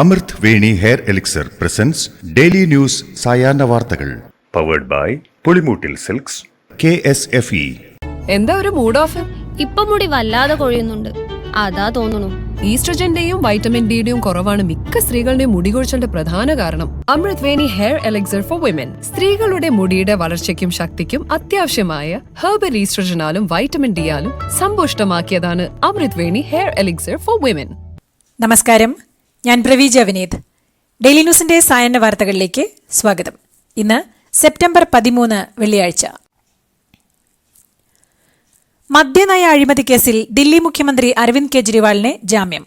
അമൃത് Veni hair elixir presents daily news സായാഹ്ന വാർത്തകൾ powered by Pulimoottil silks KSFE. എന്താ ഒരു മൂഡ് ഓഫ്? ഇപ്പൊ മുടി വല്ലാതെ കൊഴിയുന്നുണ്ട്, അതാ തോന്നുന്നു. ഈസ്ട്രജന്റെയും വൈറ്റമിൻ ഡിയുടെയും കുറവാണ് മിക്ക സ്ത്രീകളുടെയും മുടി കൊഴിച്ചിലിന്റെ പ്രധാന കാരണം. അമൃത് Veni hair elixir for women സ്ത്രീകളുടെ മുടിയുടെ വളർച്ചയ്ക്കും ശക്തിക്കും അത്യാവശ്യമായ herbal ഈസ്ട്രജനാലും vitamin ഡിയാലും സമ്പുഷ്ടമാക്കിയതാണ് Amrit Veni hair elixir for women. നമസ്കാരം, ഞാൻ പ്രവീജ വിനീത്. ഡെയിലി ന്യൂസിന്റെ സായാഹ്ന വാർത്തകളിലേക്ക് സ്വാഗതം. ഇന്ന് സെപ്റ്റംബർ 13 വെള്ളിയാഴ്ച. മദ്യനയ അഴിമതി കേസിൽ ദില്ലി മുഖ്യമന്ത്രി അരവിന്ദ് കെജ്രിവാളിന് ജാമ്യം.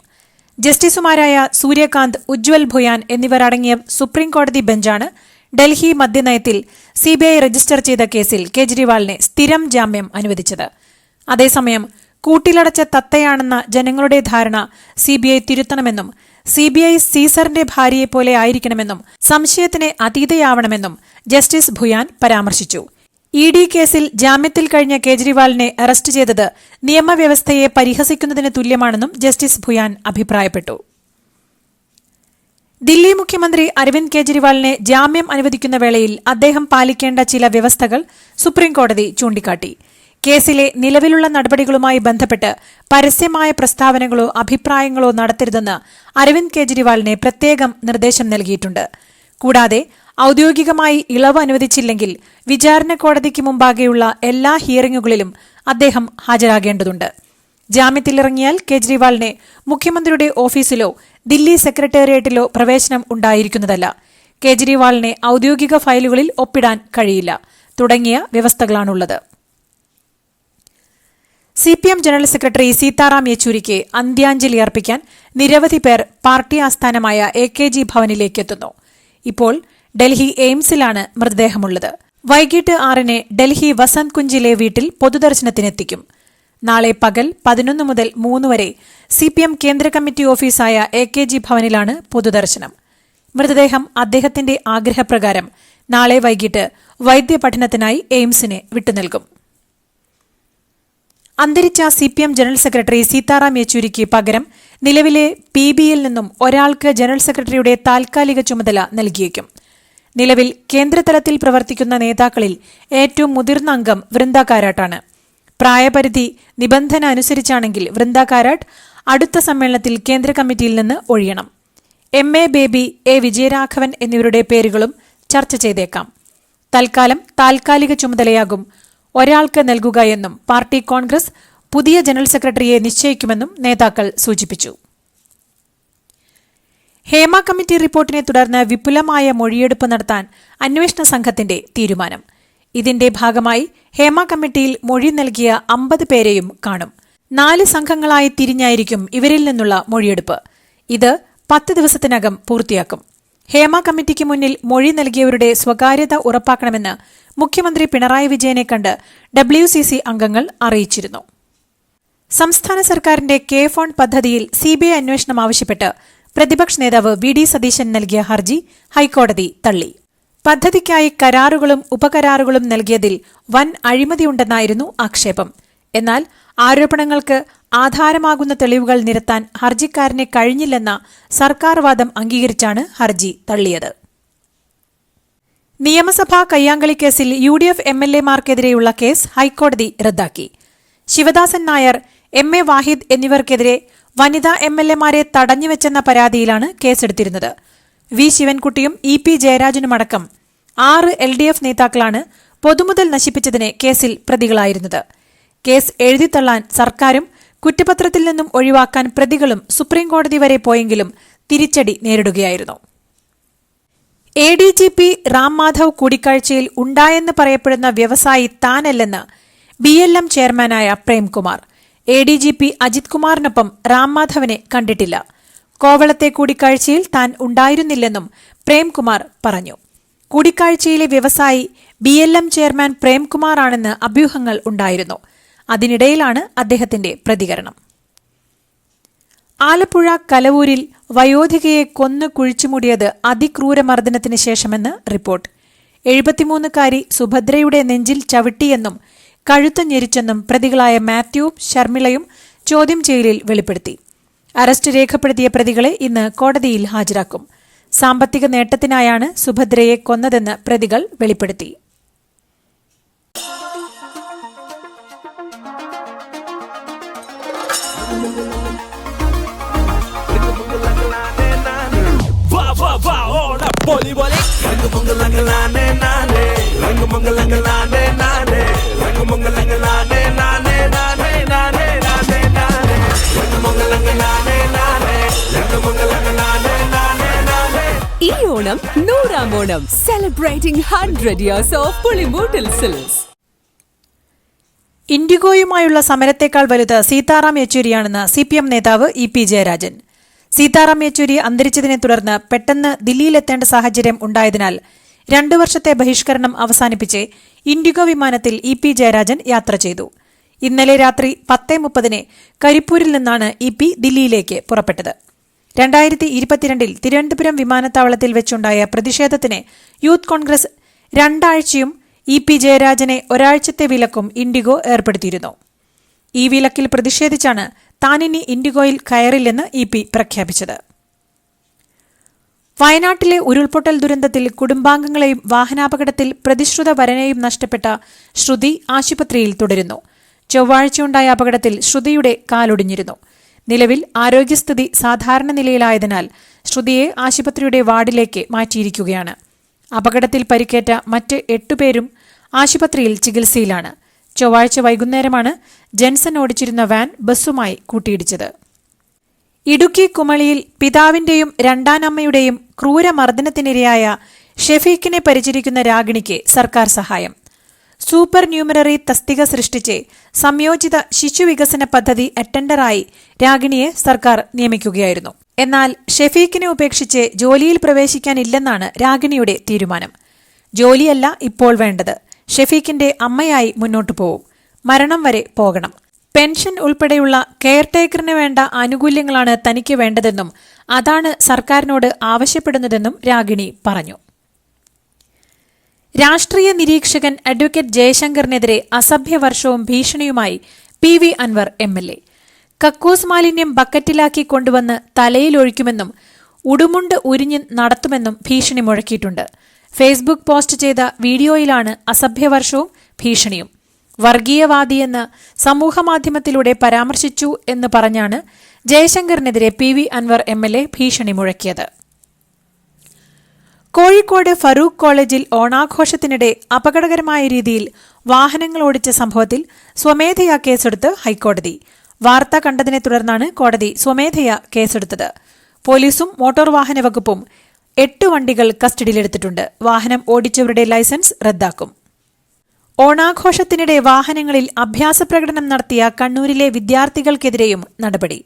ജസ്റ്റിസുമാരായ സൂര്യകാന്ത്, ഉജ്വൽ ഭുയാൻ എന്നിവർ അടങ്ങിയ സുപ്രീംകോടതി ബെഞ്ചാണ് ഡൽഹി മദ്യനയത്തിൽ CBI രജിസ്റ്റർ ചെയ്ത കേസിൽ കെജ്രിവാളിന് സ്ഥിരം ജാമ്യം അനുവദിച്ചത്. അതേസമയം കൂട്ടിലടച്ച തത്തയാണെന്ന ജനങ്ങളുടെ ധാരണ CBI തിരുത്തണമെന്നും CBI സീസറിന്റെ ഭാര്യയെപ്പോലെ ആയിരിക്കണമെന്നും സംശയത്തിന് അതീതയാവണമെന്നും ജസ്റ്റിസ് ഭുയാൻ പരാമർശിച്ചു. ED കേസിൽ ജാമ്യത്തിൽ കഴിഞ്ഞ കേജ്രിവാളിനെ അറസ്റ്റ് ചെയ്തത് നിയമവ്യവസ്ഥയെ പരിഹസിക്കുന്നതിന് തുല്യമാണെന്നും ജസ്റ്റിസ് ഭുയാൻ അഭിപ്രായപ്പെട്ടു. ദില്ലി മുഖ്യമന്ത്രി അരവിന്ദ് കെജ്രിവാളിന് ജാമ്യം അനുവദിക്കുന്ന വേളയിൽ അദ്ദേഹം പാലിക്കേണ്ട ചില വ്യവസ്ഥകൾ സുപ്രീംകോടതി ചൂണ്ടിക്കാട്ടി. കേസിലെ നിലവിലുള്ള നടപടികളുമായി ബന്ധപ്പെട്ട് പരസ്യമായ പ്രസ്താവനകളോ അഭിപ്രായങ്ങളോ നടത്തരുതെന്ന് അരവിന്ദ് കെജ്രിവാളിന് പ്രത്യേകം നിർദ്ദേശം നൽകിയിട്ടുണ്ട്. കൂടാതെ ഔദ്യോഗികമായി ഇളവ് അനുവദിച്ചില്ലെങ്കിൽ വിചാരണ കോടതിക്ക് മുമ്പാകെയുള്ള എല്ലാ ഹിയറിംഗുകളിലും അദ്ദേഹം ഹാജരാകേണ്ടതുണ്ട്. ജാമ്യത്തിലിറങ്ങിയാൽ കെജ്രിവാളിന് മുഖ്യമന്ത്രിയുടെ ഓഫീസിലോ ദില്ലി സെക്രട്ടേറിയറ്റിലോ പ്രവേശനം ഉണ്ടായിരിക്കുന്നതല്ല. കെജ്രിവാളിന് ഔദ്യോഗിക ഫയലുകളിൽ ഒപ്പിടാൻ കഴിയില്ല തുടങ്ങിയ വ്യവസ്ഥകളാണുള്ളത്. CPM ജനറൽ സെക്രട്ടറി സീതാറാം യെച്ചൂരിക്ക് അന്ത്യാഞ്ജലി അർപ്പിക്കാൻ നിരവധി പേർ പാർട്ടി ആസ്ഥാനമായ AKG ഭവനിലേക്കെത്തുന്നു. ഇപ്പോൾ ഡൽഹി എയിംസിലാണ് മൃതദേഹമുള്ളത്. വൈകിട്ട് 6-ന് ഡൽഹി വസന്ത് കുഞ്ചിലെ വീട്ടിൽ പൊതുദർശനത്തിനെത്തിക്കും. നാളെ പകൽ 11 മുതൽ 3 വരെ CPM കേന്ദ്ര കമ്മിറ്റി ഓഫീസായ AKG ഭവനിലാണ് പൊതുദർശനം. മൃതദേഹം അദ്ദേഹത്തിന്റെ ആഗ്രഹപ്രകാരം നാളെ വൈകിട്ട് വൈദ്യപഠനത്തിനായി എയിംസിന് വിട്ടുനൽകും. അന്തരിച്ച CPM ജനറൽ സെക്രട്ടറി സീതാറാം യെച്ചൂരിക്ക് പകരം നിലവിലെ PBയിൽ നിന്നും ഒരാൾക്ക് ജനറൽ സെക്രട്ടറിയുടെ താൽക്കാലിക ചുമതല നൽകിയേക്കും. നിലവിൽ കേന്ദ്രതലത്തിൽ പ്രവർത്തിക്കുന്ന നേതാക്കളിൽ ഏറ്റവും മുതിർന്ന അംഗം വൃന്ദ കാരാട്ടാണ്. പ്രായപരിധി നിബന്ധന അനുസരിച്ചാണെങ്കിൽ വൃന്ദ കാരാട്ട് അടുത്ത സമ്മേളനത്തിൽ കേന്ദ്ര കമ്മിറ്റിയിൽ നിന്ന് ഒഴിയണം. MA ബേബി, A വിജയരാഘവൻ എന്നിവരുടെ പേരുകളും ചർച്ച ചെയ്തേക്കാം. തൽക്കാലം താൽക്കാലിക ചുമതലയാകും ഒരാൾക്ക് നൽകുകയെന്നും പാർട്ടി കോൺഗ്രസ് പുതിയ ജനറൽ സെക്രട്ടറിയെ നിശ്ചയിക്കുമെന്നും നേതാക്കൾ സൂചിപ്പിച്ചു. ഹേമ കമ്മിറ്റി റിപ്പോർട്ടിനെ തുടർന്ന് വിപുലമായ മൊഴിയെടുപ്പ് നടത്താൻ അന്വേഷണ സംഘത്തിന്റെ തീരുമാനം. ഇതിന്റെ ഭാഗമായി ഹേമ കമ്മിറ്റിയിൽ മൊഴി നൽകിയ 50 പേരെയും കാണും. 4 സംഘങ്ങളായി തിരിഞ്ഞായിരിക്കും ഇവരിൽ നിന്നുള്ള മൊഴിയെടുപ്പ്. ഇത് 10 ദിവസത്തിനകം പൂർത്തിയാക്കും. ഹേമ കമ്മിറ്റിക്ക് മുന്നിൽ മൊഴി നൽകിയവരുടെ സ്വകാര്യത ഉറപ്പാക്കണമെന്ന് മുഖ്യമന്ത്രി പിണറായി വിജയനെ കണ്ട് WCC അംഗങ്ങൾ അറിയിച്ചിരുന്നു. സംസ്ഥാന സർക്കാരിന്റെ K-ഫോൺ പദ്ധതിയിൽ CBI അന്വേഷണം ആവശ്യപ്പെട്ട് പ്രതിപക്ഷ നേതാവ് VD സതീശൻ നൽകിയ ഹർജി ഹൈക്കോടതി തള്ളി. പദ്ധതിക്കായി കരാറുകളും ഉപകരാറുകളും നൽകിയതിൽ വൻ അഴിമതിയുണ്ടെന്നായിരുന്നു ആക്ഷേപം. എന്നാൽ ആരോപണങ്ങൾക്ക് ആധാരമാകുന്ന തെളിവുകൾ നിരത്താൻ ഹർജിക്കാരന് കഴിഞ്ഞില്ലെന്ന സർക്കാർ വാദം അംഗീകരിച്ചാണ് ഹർജി തള്ളിയത്. നിയമസഭാ കയ്യാങ്കളി കേസിൽ UDF MLA-മാർക്കെതിരെയുള്ള കേസ് ഹൈക്കോടതി റദ്ദാക്കി. ശിവദാസൻ നായർ, MA വാഹിദ് എന്നിവർക്കെതിരെ വനിതാ MLA-മാരെ തടഞ്ഞുവെച്ചെന്ന പരാതിയിലാണ് കേസെടുത്തിരുന്നത്. V ശിവൻകുട്ടിയും EP ജയരാജനുമടക്കം 6 LDF നേതാക്കളാണ് പൊതുമുതൽ നശിപ്പിച്ചതിന് കേസിൽ പ്രതികളായിരുന്നത്. കേസ് എഴുതിത്തള്ളാൻ സർക്കാരും കുറ്റപത്രത്തിൽ നിന്നും ഒഴിവാക്കാൻ പ്രതികളും സുപ്രീംകോടതി വരെ പോയെങ്കിലും തിരിച്ചടി നേരിടുകയായിരുന്നു. ADGP റാം മാധവ് കൂടിക്കാഴ്ചയിൽ ഉണ്ടായെന്ന് പറയപ്പെടുന്ന വ്യവസായി താനല്ലെന്ന് BLM ചെയർമാനായ പ്രേംകുമാർ. ADGP അജിത് കുമാറിനൊപ്പം റാം മാധവനെ കണ്ടിട്ടില്ല. കോവളത്തെ കൂടിക്കാഴ്ചയിൽ താൻ ഉണ്ടായിരുന്നില്ലെന്നും പ്രേംകുമാർ പറഞ്ഞു. കൂടിക്കാഴ്ചയിലെ വ്യവസായി BLM ചെയർമാൻ പ്രേംകുമാർ ആണെന്ന് അഭ്യൂഹങ്ങൾ ഉണ്ടായിരുന്നു. അതിനിടയിലാണ് അദ്ദേഹത്തിന്റെ പ്രതികരണം. ആലപ്പുഴ കലവൂരിൽ വയോധികയെ കൊന്നു കുഴിച്ചുമൂടിയത് അതിക്രൂരമർദ്ദനത്തിന് ശേഷമെന്ന് റിപ്പോർട്ട്. 73-കാരി സുഭദ്രയുടെ നെഞ്ചിൽ ചവിട്ടിയെന്നും കഴുത്ത് ഞെരിച്ചെന്നും പ്രതികളായ മാത്യുവും ശർമിളയും ചോദ്യം ചെയ്യലിൽ വെളിപ്പെടുത്തി. അറസ്റ്റ് രേഖപ്പെടുത്തിയ പ്രതികളെ ഇന്ന് കോടതിയിൽ ഹാജരാക്കും. സാമ്പത്തിക നേട്ടത്തിനായാണ് സുഭദ്രയെ കൊന്നതെന്ന് പ്രതികൾ വെളിപ്പെടുത്തി. ഈ ഓണം 100ാം Onam, celebrating 100 years of Pulimoottil silks. ഇൻഡിഗോയുമായുള്ള സമരത്തേക്കാൾ വലുത് സീതാറാം യെച്ചൂരിയാണെന്ന് CPM നേതാവ് EP ജയരാജൻ. സീതാറാം യെച്ചൂരി അന്തരിച്ചതിനെ തുടർന്ന് പെട്ടെന്ന് ദില്ലിയിലെത്തേണ്ട സാഹചര്യം ഉണ്ടായതിനാൽ 2 വർഷത്തെ ബഹിഷ്കരണം അവസാനിപ്പിച്ച് ഇൻഡിഗോ വിമാനത്തിൽ EP ജയരാജൻ യാത്ര ചെയ്തു. ഇന്നലെ രാത്രി 10:30 കരിപ്പൂരിൽ നിന്നാണ് EP ദില്ലിയിലേക്ക് പുറപ്പെട്ടത്. 2022 തിരുവനന്തപുരം വിമാനത്താവളത്തിൽ വെച്ചുണ്ടായ പ്രതിഷേധത്തിന് യൂത്ത് കോൺഗ്രസ് 2 ആഴ്ചയും EP ജയരാജനെ ഒരാഴ്ചത്തെ വിലക്കും ഇൻഡിഗോ ഏർപ്പെടുത്തിയിരുന്നു. ഈ വിലക്കിൽ പ്രതിഷേധിച്ചാണ് താനിനി ഇൻഡിഗോയിൽ കയറില്ലെന്ന് EP പ്രഖ്യാപിച്ചത്. വയനാട്ടിലെ ഉരുൾപൊട്ടൽ ദുരന്തത്തിൽ കുടുംബാംഗങ്ങളെയും വാഹനാപകടത്തിൽ പ്രതിശ്രുത വരനെയും നഷ്ടപ്പെട്ട ശ്രുതി ആശുപത്രിയിൽ തുടരുന്നു. ചൊവ്വാഴ്ചയുണ്ടായ അപകടത്തിൽ ശ്രുതിയുടെ കാലൊടിഞ്ഞിരുന്നു. നിലവിൽ ആരോഗ്യസ്ഥിതി സാധാരണ നിലയിലായതിനാൽ ശ്രുതിയെ ആശുപത്രിയുടെ വാർഡിലേക്ക് മാറ്റിയിരിക്കുകയാണ്. അപകടത്തിൽ പരിക്കേറ്റ മറ്റ് 8 പേരും ആശുപത്രിയിൽ ചികിത്സയിലാണ്. ചൊവ്വാഴ്ച വൈകുന്നേരമാണ് ജെൻസൺ ഓടിച്ചിരുന്ന വാൻ ബസ്സുമായി കൂട്ടിയിടിച്ചത്. ഇടുക്കി കുമളിയിൽ പിതാവിന്റെയും രണ്ടാനമ്മയുടെയും ക്രൂരമർദ്ദനത്തിനിരയായ ഷെഫീഖിനെ പരിചരിക്കുന്ന രാഗിണിക്ക് സർക്കാർ സഹായം. സൂപ്പർ ന്യൂമററി തസ്തിക സൃഷ്ടിച്ച് സംയോജിത ശിശുവികസന പദ്ധതി അറ്റൻഡറായി രാഗിണിയെ സർക്കാർ നിയമിക്കുകയായിരുന്നു. എന്നാൽ ഷെഫീഖിനെ ഉപേക്ഷിച്ച് ജോലിയിൽ പ്രവേശിക്കാനില്ലെന്നാണ് രാഗിണിയുടെ തീരുമാനം. ജോലിയല്ല ഇപ്പോൾ വേണ്ടത്, ഷെഫീഖിന്റെ അമ്മയായി മുന്നോട്ടു പോവും, മരണം വരെ പോകണം. പെൻഷൻ ഉൾപ്പെടെയുള്ള കെയർടേക്കറിന് വേണ്ട ആനുകൂല്യങ്ങളാണ് തനിക്ക് വേണ്ടതെന്നും അതാണ് സർക്കാരിനോട് ആവശ്യപ്പെടുന്നതെന്നും രാഗിണി പറഞ്ഞു. രാഷ്ട്രീയ നിരീക്ഷകൻ അഡ്വക്കേറ്റ് ജയശങ്കറിനെതിരെ അസഭ്യവർഷവും ഭീഷണിയുമായി PV അൻവർ MLA. കക്കൂസ് മാലിന്യം ബക്കറ്റിലാക്കി കൊണ്ടുവന്ന് തലയിലൊഴിക്കുമെന്നും ഉടുമുണ്ട് ഉരിഞ്ഞ് നടത്തുമെന്നും ഭീഷണി മുഴക്കിയിട്ടുണ്ട്. ഫേസ്ബുക്ക് പോസ്റ്റ് ചെയ്ത വീഡിയോയിലാണ് അസഭ്യവർഷവും ഭീഷണിയും. വർഗീയവാദിയെന്ന് സമൂഹമാധ്യമത്തിലൂടെ പരാമർശിച്ചു എന്ന് പറഞ്ഞാണ് ജയശങ്കറിനെതിരെ PV അൻവർ MLA ഭീഷണി മുഴക്കിയത്. കോഴിക്കോട് ഫറൂഖ് കോളേജിൽ ഓണാഘോഷത്തിനിടെ അപകടകരമായ രീതിയിൽ വാഹനങ്ങൾ ഓടിച്ച സംഭവത്തിൽ സ്വമേധയാ കേസെടുത്ത് ഹൈക്കോടതി. വാർത്ത കണ്ടതിനെ തുടർന്നാണ് കോടതി സ്വമേധയാ കേസെടുത്തത്. പോലീസും മോട്ടോർ വാഹന വകുപ്പും 8 വണ്ടികൾ കസ്റ്റഡിയിലെടുത്തിട്ടുണ്ട്. വാഹനം ഓടിച്ചവരുടെ ലൈസൻസ് റദ്ദാക്കും. ഓണാഘോഷത്തിനിടെ വാഹനങ്ങളിൽ അഭ്യാസപ്രകടനം നടത്തിയ കണ്ണൂരിലെ വിദ്യാർത്ഥികൾക്കെതിരെയും നടപടി.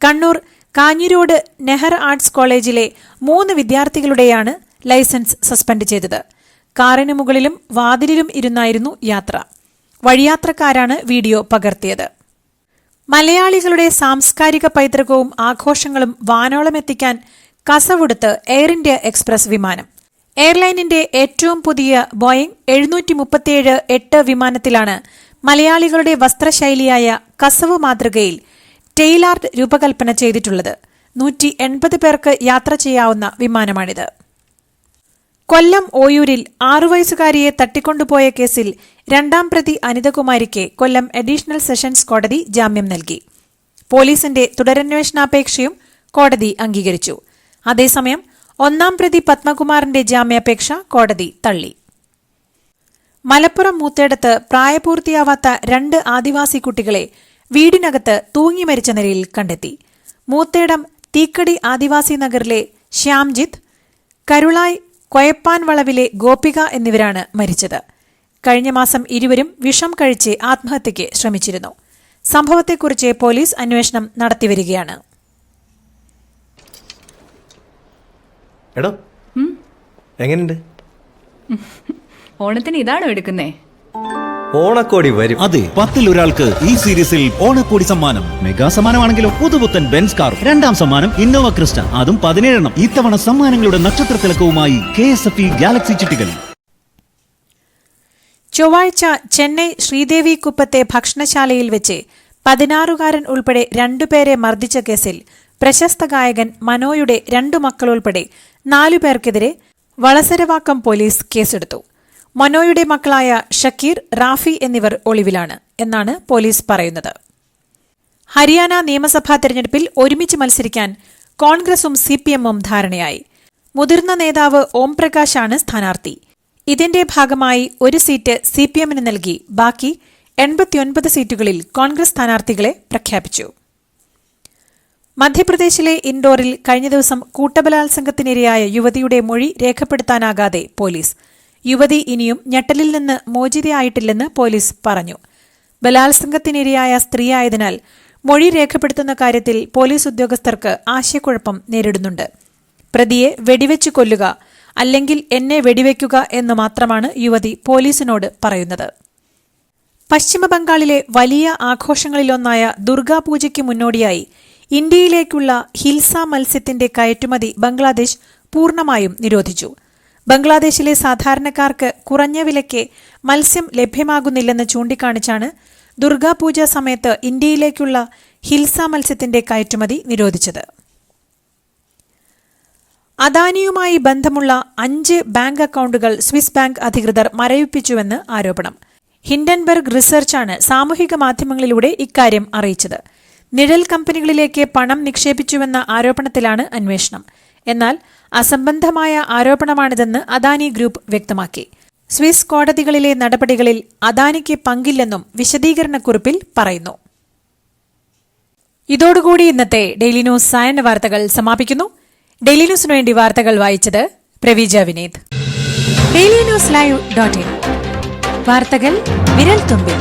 കണ്ണൂർ കാഞ്ഞിരോട് നെഹർ ആർട്സ് കോളേജിലെ 3 വിദ്യാർത്ഥികളുടെയാണ് ലൈസൻസ് സസ്പെൻഡ് ചെയ്തത്. കാറിന് മുകളിലും വാതിലിലും ഇരുന്നായിരുന്നു യാത്ര. വഴിയാത്രക്കാരാണ് വീഡിയോ പകർത്തിയത്. മലയാളികളുടെ സാംസ്കാരിക പൈതൃകവും ആഘോഷങ്ങളും വാനോളമെത്തിക്കാൻ കസവുടുത്ത് എയർ ഇന്ത്യ എക്സ്പ്രസ് വിമാനം. എയർലൈനിന്റെ ഏറ്റവും പുതിയ ബോയിംഗ് 737-8 വിമാനത്തിലാണ് മലയാളികളുടെ വസ്ത്രശൈലിയായ കസവ് മാതൃകയിൽ ടെയിലാർഡ് രൂപകൽപ്പന ചെയ്തിട്ടുള്ളത്. 180 പേർക്ക് യാത്ര ചെയ്യാവുന്ന വിമാനമാണിത്. കൊല്ലം ഓയൂരിൽ 6 വയസ്സുകാരിയെ തട്ടിക്കൊണ്ടുപോയ കേസിൽ 2ാം പ്രതി അനിതകുമാരിക്ക് കൊല്ലം അഡീഷണൽ സെഷൻസ് കോടതി ജാമ്യം നൽകി. പോലീസിന്റെ തുടരന്വേഷണാപേക്ഷയും കോടതി അംഗീകരിച്ചു. അതേസമയം 1ാം പ്രതി പത്മകുമാറിന്റെ ജാമ്യാപേക്ഷ കോടതി തള്ളി. മലപ്പുറം മൂത്തേടത്ത് പ്രായപൂർത്തിയാവാത്ത 2 ആദിവാസി കുട്ടികളെ വീടിനകത്ത് തൂങ്ങി മരിച്ച നിലയിൽ കണ്ടെത്തി. മൂത്തേടം തീക്കടി ആദിവാസി നഗറിലെ ശ്യാംജിത്ത്, കരുളായ് കൊയപ്പാൻ വളവിലെ ഗോപിക എന്നിവരാണ് മരിച്ചത്. കഴിഞ്ഞ മാസം ഇരുവരും വിഷം കഴിച്ച് ആത്മഹത്യയ്ക്ക് ശ്രമിച്ചിരുന്നു. സംഭവത്തെക്കുറിച്ച് പോലീസ് അന്വേഷണം നടത്തിവരികയാണ്. എടോ എങ്ങനെയുണ്ട്? ഓണത്തിന് ഇതാണോ എടുക്കുന്നേ? ഓണക്കോടി വരും. അതെ, 10ൽ ഒരാൾക്ക് ഈ സീരീസിൽ ഓണക്കോടി സമ്മാനം. മെഗാ സമ്മാനമാണെങ്കിലോ പുതുപുത്തൻ ബെൻസ് കാർ, 2ാം സമ്മാനം ഇന്നോവ ക്രിസ്റ്റ, അതും 17 ഇത്തവണ സമ്മാനങ്ങളുടെ നക്ഷത്ര തിളക്കവുമായി KSFE ഗാലക്സി ചിട്ടികൾ. ചൊവ്വാഴ്ച ചെന്നൈ ശ്രീദേവി കുപ്പത്തെ ഭക്ഷണശാലയിൽ വെച്ച് 16കാരൻ ഉൾപ്പെടെ 2 പേരെ മർദ്ദിച്ച കേസിൽ പ്രശസ്ത ഗായകൻ മനോയുടെ 2 മക്കളുൾപ്പെടെ 4 പേർക്കെതിരെ വളസരവാക്കം പോലീസ് കേസെടുത്തു. മനോയുടെ മക്കളായ ഷക്കീർ, റാഫി എന്നിവർ ഒളിവിലാണ് എന്നാണ് പോലീസ് പറയുന്നത്. ഹരിയാന നിയമസഭാ തെരഞ്ഞെടുപ്പിൽ ഒരുമിച്ച് മത്സരിക്കാൻ കോൺഗ്രസും സിപിഎമ്മും ധാരണയായി. മുതിർന്ന നേതാവ് ഓംപ്രകാശാണ് സ്ഥാനാർത്ഥി. ഇതിന്റെ ഭാഗമായി ഒരു സീറ്റ് സിപിഎമ്മിന് നൽകി ബാക്കി 89 സീറ്റുകളിൽ കോൺഗ്രസ് സ്ഥാനാർത്ഥികളെ പ്രഖ്യാപിച്ചു. മധ്യപ്രദേശിലെ ഇൻഡോറിൽ കഴിഞ്ഞ ദിവസം കൂട്ടബലാത്സംഗത്തിനിരയായ യുവതിയുടെ മൊഴി രേഖപ്പെടുത്താനാകാതെ പോലീസ്. യുവതി ഇനിയും ഞെട്ടലിൽ നിന്ന് മോചിതയായിട്ടില്ലെന്ന് പോലീസ് പറഞ്ഞു. ബലാത്സംഗത്തിനിരയായ സ്ത്രീയായതിനാൽ മൊഴി രേഖപ്പെടുത്തുന്ന കാര്യത്തിൽ പോലീസ് ഉദ്യോഗസ്ഥർക്ക് ആശയക്കുഴപ്പം നേരിടുന്നുണ്ട്. പ്രതിയെ വെടിവെച്ചു കൊല്ലുക, അല്ലെങ്കിൽ എന്നെ വെടിവെക്കുക എന്ന് മാത്രമാണ് യുവതി പോലീസിനോട് പറയുന്നത്. പശ്ചിമബംഗാളിലെ വലിയ ആഘോഷങ്ങളിലൊന്നായ ദുർഗാപൂജയ്ക്ക് മുന്നോടിയായി ഇന്ത്യയിലേക്കുള്ള ഹിൽസ മത്സ്യത്തിന്റെ കയറ്റുമതി ബംഗ്ലാദേശ് പൂർണ്ണമായും നിരോധിച്ചു. ബംഗ്ലാദേശിലെ സാധാരണക്കാർക്ക് കുറഞ്ഞ വിലയ്ക്ക് മത്സ്യം ലഭ്യമാകുന്നില്ലെന്ന് ചൂണ്ടിക്കാണിച്ചാണ് ദുർഗാപൂജ സമയത്ത് ഇന്ത്യയിലേക്കുള്ള ഹിൽസ മത്സ്യത്തിന്റെ കയറ്റുമതി നിരോധിച്ചത്. അദാനിയുമായി ബന്ധമുള്ള 5 ബാങ്ക് അക്കൌണ്ടുകൾ സ്വിസ് ബാങ്ക് അധികൃതർ മരവിപ്പിച്ചുവെന്ന് ആരോപണം. ഹിൻഡൻബർഗ് റിസർച്ചാണ് സാമൂഹിക മാധ്യമങ്ങളിലൂടെ ഇക്കാര്യം അറിയിച്ചത്. നിഴൽ കമ്പനികളിലേക്ക് പണം നിക്ഷേപിച്ചുവെന്ന ആരോപണത്തിലാണ് അന്വേഷണം. എന്നാൽ അസംബന്ധമായ ആരോപണമാണിതെന്ന് അദാനി ഗ്രൂപ്പ് വ്യക്തമാക്കി. സ്വിസ് കോടതികളിലെ നടപടികളിൽ അദാനിക്ക് പങ്കില്ലെന്നും വിശദീകരണക്കുറിപ്പിൽ പറയുന്നു. ഇതോടുകൂടി ഇന്നത്തെ ഡെയിലി ന്യൂസ് സായന്ന വാർത്തകൾ സമാപിക്കുന്നു. ഡെയിലി ന്യൂസിനു വേണ്ടി വാർത്തകൾ വായിച്ചത് പ്രവീജ വിനീത്. ഡെയിലി ന്യൂസ് ലൈവ്.in വാർത്തകൾ വിരൽ തുമ്പിൽ.